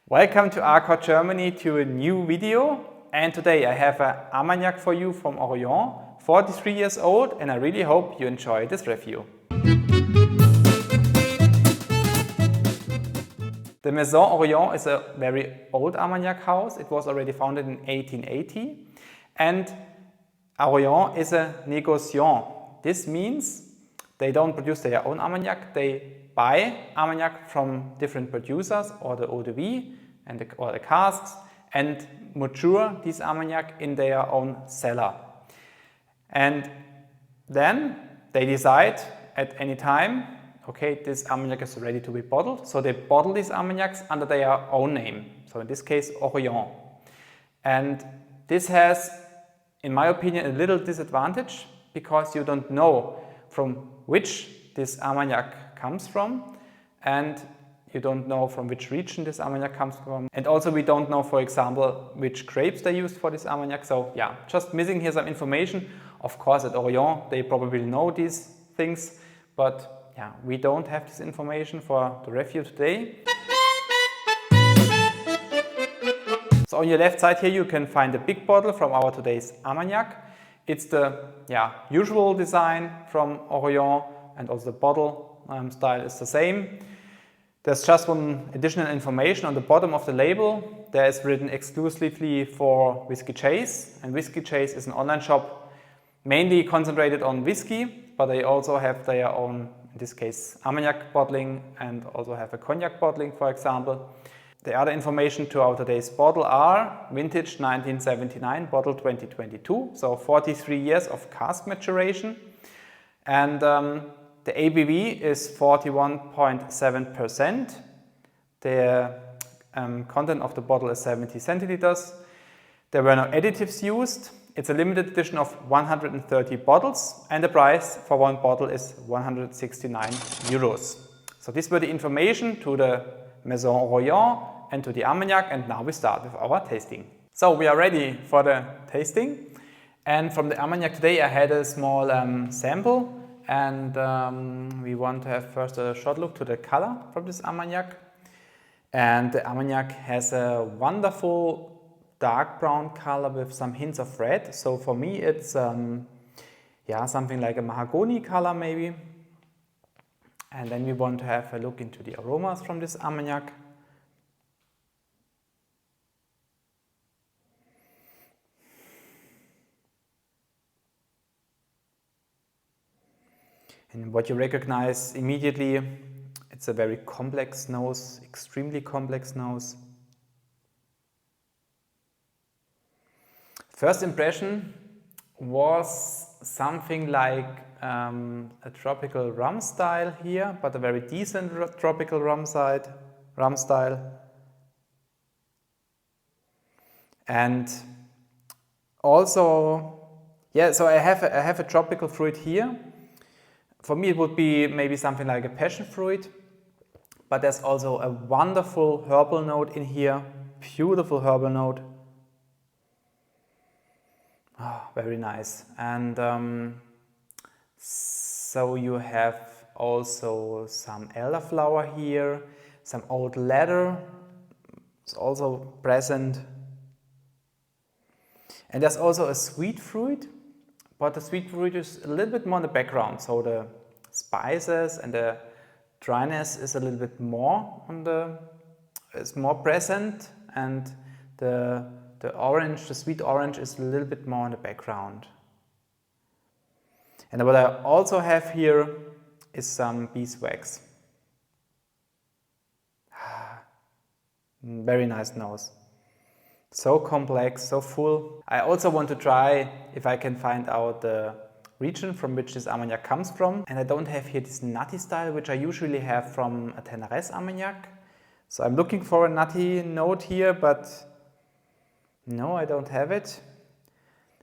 Welcome to Arcoregermany to a new video, and today I have an Armagnac for you from Aurian, 43 years old, and I really hope you enjoy this review. The Maison Aurian is a very old Armagnac house. It was already founded in 1880, and Aurian is a Negociant. This means they don't produce their own Armagnac, they buy Armagnac from different producers or the eau de vie or the casks and mature these Armagnac in their own cellar. And then they decide at any time, okay, this Armagnac is ready to be bottled, so they bottle these Armagnacs under their own name. So in this case, Aurian. And this has, in my opinion, a little disadvantage because you don't know from which this Armagnac comes from, and you don't know from which region this Armagnac comes from. And also we don't know, for example, which grapes they used for this Armagnac. So yeah, just missing here some information. Of course at Aurian they probably know these things, but yeah, we don't have this information for the review today. So on your left side here you can find a big bottle from our today's Armagnac. It's the usual design from Aurian, and also the bottle style is the same. There's just one additional information on the bottom of the label. There is written exclusively for Whiskyjace, and Whiskyjace is an online shop mainly concentrated on whiskey, but they also have their own, in this case, Armagnac bottling and also have a cognac bottling, for example. The other information to our today's bottle are vintage 1979, bottle 2022, so 43 years of cask maturation. And the ABV is 41.7%. The content of the bottle is 70 centiliters. There were no additives used. It's a limited edition of 130 bottles, and the price for one bottle is 169 euros. So these were the information to the Maison Aurian and to the Armagnac, and now we start with our tasting. So we are ready for the tasting, and from the Armagnac today I had a small sample, and we want to have first a short look to the color from this Armagnac. And the Armagnac has a wonderful dark brown color with some hints of red. So for me it's something like a mahogany color maybe. And then we want to have a look into the aromas from this Armagnac. And what you recognize immediately, it's a very complex nose, extremely complex nose. First impression was something like a tropical rum style here, but a very decent tropical rum style. And also, so I have a tropical fruit here. For me it would be maybe something like a passion fruit, but there's also a wonderful herbal note in here, beautiful herbal note. Oh, very nice. And so you have also some elderflower here, some old leather is also present. And there's also a sweet fruit, but the sweet fruit is a little bit more in the background. So the spices and the dryness is a little bit more is more present, and the orange, the sweet orange is a little bit more in the background. And what I also have here is some beeswax. Very nice nose. So complex, so full. I also want to try if I can find out the region from which this Armagnac comes from. And I don't have here this nutty style, which I usually have from a Teneriffe Armagnac. So I'm looking for a nutty note here, but no, I don't have it.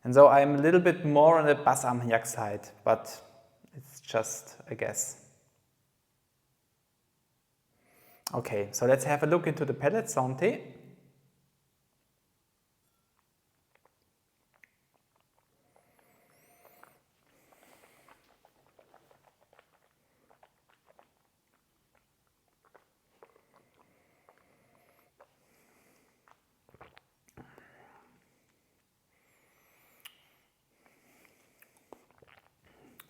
And so I'm a little bit more on the Bass Armagnac side, but it's just a guess. Okay, so let's have a look into the palate. Santé.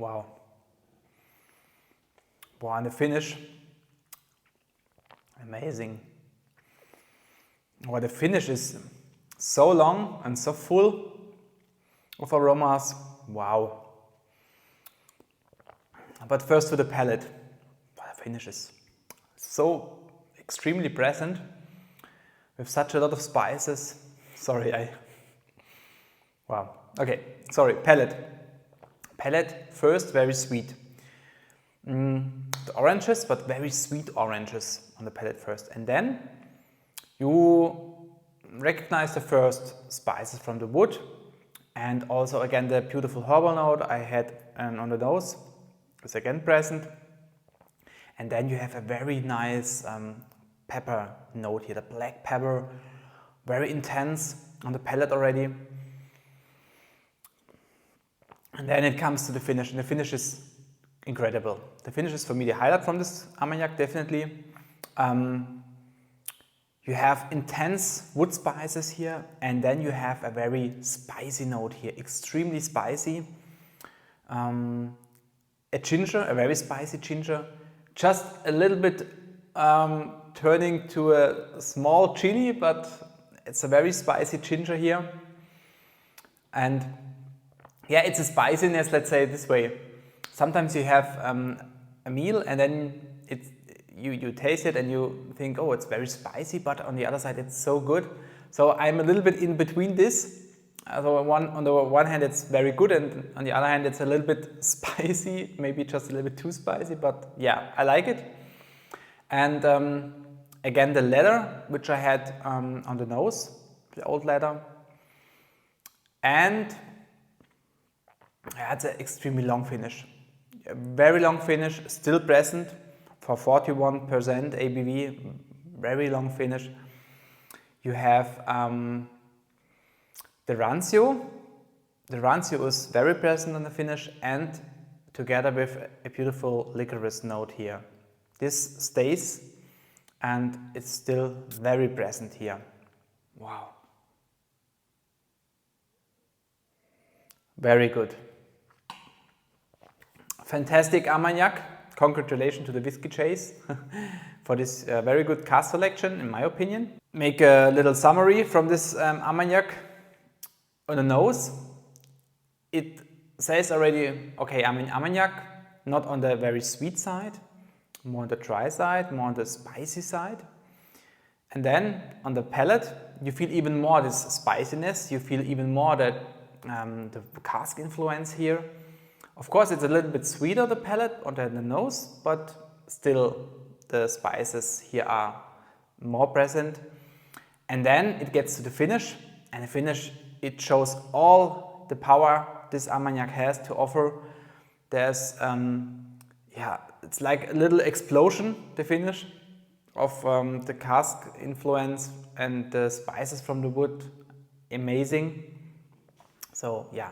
Wow. Wow, and the finish, amazing. Wow, the finish is so long and so full of aromas. Wow. But first to the palate. The finish is so extremely present with such a lot of spices. Sorry, wow. Okay, sorry, palate. Palate, first very sweet. The oranges, but very sweet oranges on the palate first. And then you recognize the first spices from the wood. And also again the beautiful herbal note I had on the nose is again present. And then you have a very nice pepper note here, the black pepper, very intense on the palate already. And then it comes to the finish, and the finish is incredible. The finish is for me the highlight from this Armagnac, definitely. You have intense wood spices here, and then you have a very spicy note here, extremely spicy. A ginger, a very spicy ginger, just a little bit turning to a small chili, but it's a very spicy ginger here. And yeah, it's a spiciness, let's say it this way. Sometimes you have a meal and then you taste it and you think, oh, it's very spicy, but on the other side it's so good. So I'm a little bit in between this. So on the one hand it's very good, and on the other hand it's a little bit spicy, maybe just a little bit too spicy, but yeah, I like it. And again the leather, which I had on the nose, the old leather. And yeah, it's an extremely long finish. A very long finish, still present for 41% ABV, very long finish. You have the rancio. The rancio is very present on the finish, and together with a beautiful licorice note here. This stays and it's still very present here. Wow. Very good. Fantastic Armagnac. Congratulations to the Whiskyjace for this very good cask selection, in my opinion. Make a little summary from this Armagnac. On the nose, it says already, okay, I'm in Armagnac, not on the very sweet side, more on the dry side, more on the spicy side. And then on the palate, you feel even more this spiciness, you feel even more the cask influence here. Of course, it's a little bit sweeter, the palate, on the nose, but still the spices here are more present. And then it gets to the finish, and the finish, it shows all the power this Armagnac has to offer. There's, yeah, it's like a little explosion, the finish of the cask influence and the spices from the wood. Amazing. So yeah,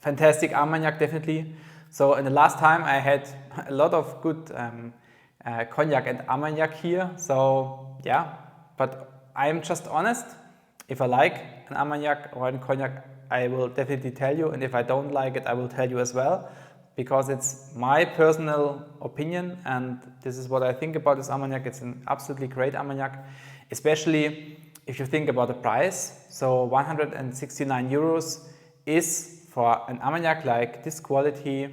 fantastic Armagnac, definitely. So in the last time I had a lot of good cognac and Armagnac here. So yeah, but I am just honest. If I like an Armagnac or a cognac, I will definitely tell you, and if I don't like it, I will tell you as well, because it's my personal opinion and this is what I think about this Armagnac. It's an absolutely great Armagnac, especially if you think about the price. So 169 euros is, for an Armagnac like this quality,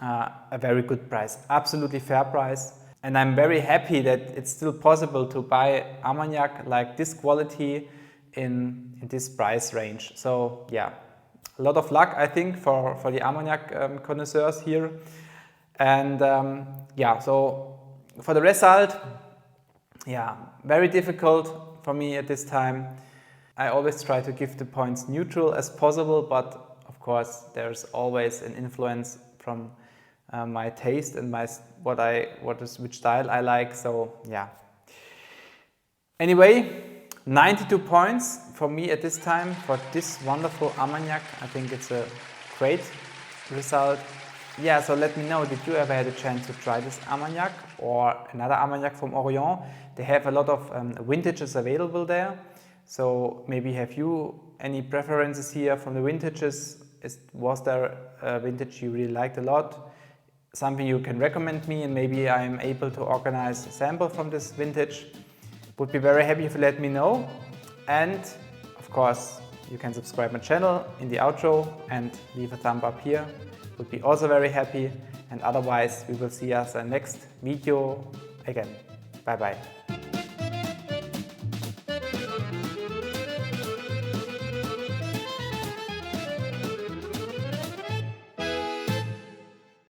a very good price, absolutely fair price. And I'm very happy that it's still possible to buy Armagnac like this quality in this price range. So yeah, a lot of luck, I think, for the Armagnac connoisseurs here. And yeah, so for the result, yeah, very difficult for me at this time. I always try to give the points neutral as possible, but of course there's always an influence from my taste and which style I like. So yeah. Anyway, 92 points for me at this time for this wonderful Armagnac. I think it's a great result. Yeah, so let me know, did you ever had a chance to try this Armagnac or another Armagnac from Aurian? They have a lot of vintages available there. So maybe have you any preferences here from the vintages was there a vintage you really liked a lot, something you can recommend me, and maybe I'm able to organize a sample from this vintage. Would be very happy if you let me know. And of course, you can subscribe my channel in the outro and leave a thumb up here. Would be also very happy. And otherwise, we will see us in the next video again. Bye bye.